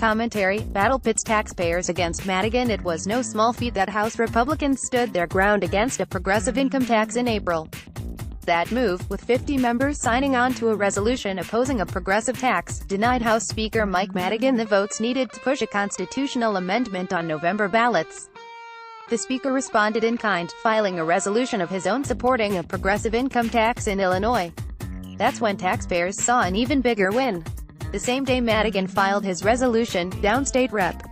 commentary, battle pits taxpayers against Madigan. It was no small feat that House Republicans stood their ground against a progressive income tax in April. That move, with 50 members signing on to a resolution opposing a progressive tax, denied House Speaker Mike Madigan the votes needed to push a constitutional amendment on November ballots. The Speaker responded in kind, filing a resolution of his own supporting a progressive income tax in Illinois. That's when taxpayers saw an even bigger win. The same day Madigan filed his resolution, Downstate Rep.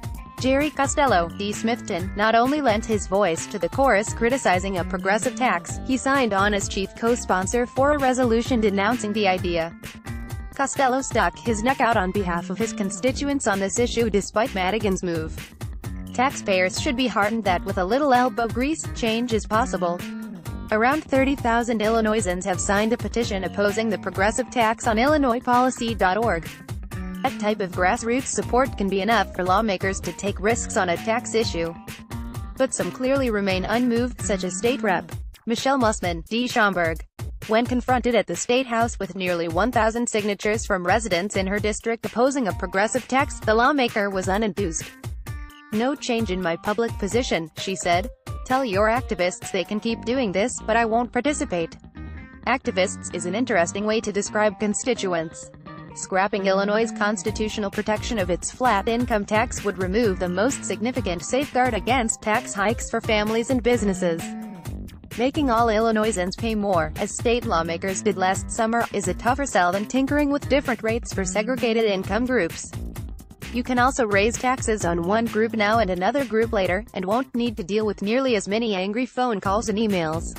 Jerry Costello, D. Smithton, not only lent his voice to the chorus criticizing a progressive tax, he signed on as chief co-sponsor for a resolution denouncing the idea. Costello stuck his neck out on behalf of his constituents on this issue despite Madigan's move. Taxpayers should be heartened that with a little elbow grease, change is possible. Around 30,000 Illinoisans have signed a petition opposing the progressive tax on IllinoisPolicy.org. That type of grassroots support can be enough for lawmakers to take risks on a tax issue. But some clearly remain unmoved, such as State Rep. Michelle Mussman, D. Schaumburg. When confronted at the State House with nearly 1,000 signatures from residents in her district opposing a progressive tax, the lawmaker was unenthused. "No change in my public position," she said. "Tell your activists they can keep doing this, but I won't participate." Activists is an interesting way to describe constituents. Scrapping Illinois' constitutional protection of its flat income tax would remove the most significant safeguard against tax hikes for families and businesses. Making all Illinoisans pay more, as state lawmakers did last summer, is a tougher sell than tinkering with different rates for segregated income groups. You can also raise taxes on one group now and another group later, and won't need to deal with nearly as many angry phone calls and emails.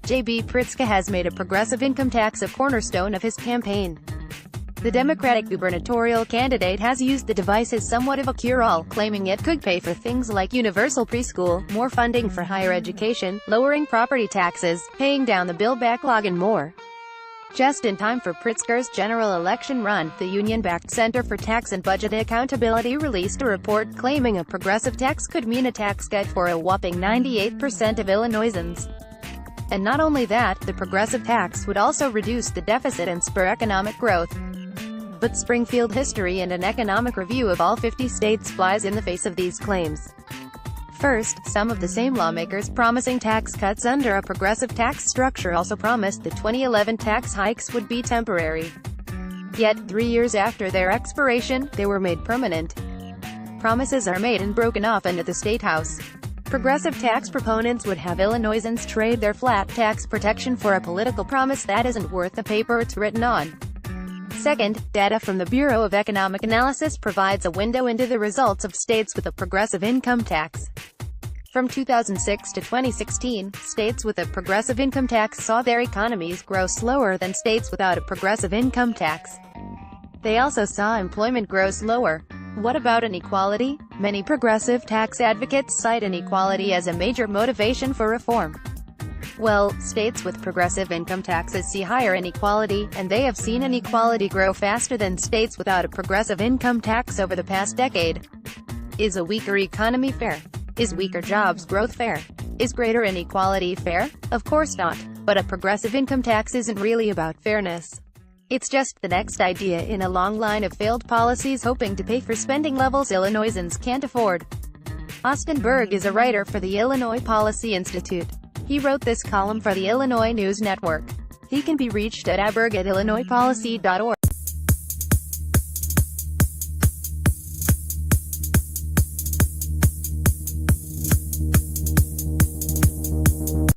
J.B. Pritzker has made a progressive income tax a cornerstone of his campaign. The Democratic gubernatorial candidate has used the device as somewhat of a cure-all, claiming it could pay for things like universal preschool, more funding for higher education, lowering property taxes, paying down the bill backlog and more. Just in time for Pritzker's general election run, the union-backed Center for Tax and Budget Accountability released a report claiming a progressive tax could mean a tax cut for a whopping 98% of Illinoisans. And not only that, the progressive tax would also reduce the deficit and spur economic growth. But Springfield history and an economic review of all 50 states flies in the face of these claims. First, some of the same lawmakers promising tax cuts under a progressive tax structure also promised the 2011 tax hikes would be temporary. Yet, 3 years after their expiration, they were made permanent. Promises are made and broken often at the State House. Progressive tax proponents would have Illinoisans trade their flat tax protection for a political promise that isn't worth the paper it's written on. Second, data from the Bureau of Economic Analysis provides a window into the results of states with a progressive income tax. From 2006 to 2016, states with a progressive income tax saw their economies grow slower than states without a progressive income tax. They also saw employment grow slower. What about inequality? Many progressive tax advocates cite inequality as a major motivation for reform. Well, states with progressive income taxes see higher inequality, and they have seen inequality grow faster than states without a progressive income tax over the past decade. Is a weaker economy fair? Is weaker jobs growth fair? Is greater inequality fair? Of course not. But a progressive income tax isn't really about fairness. It's just the next idea in a long line of failed policies hoping to pay for spending levels Illinoisans can't afford. Austin Berg is a writer for the Illinois Policy Institute. He wrote this column for the Illinois News Network. He can be reached at aberg@illinoispolicy.org.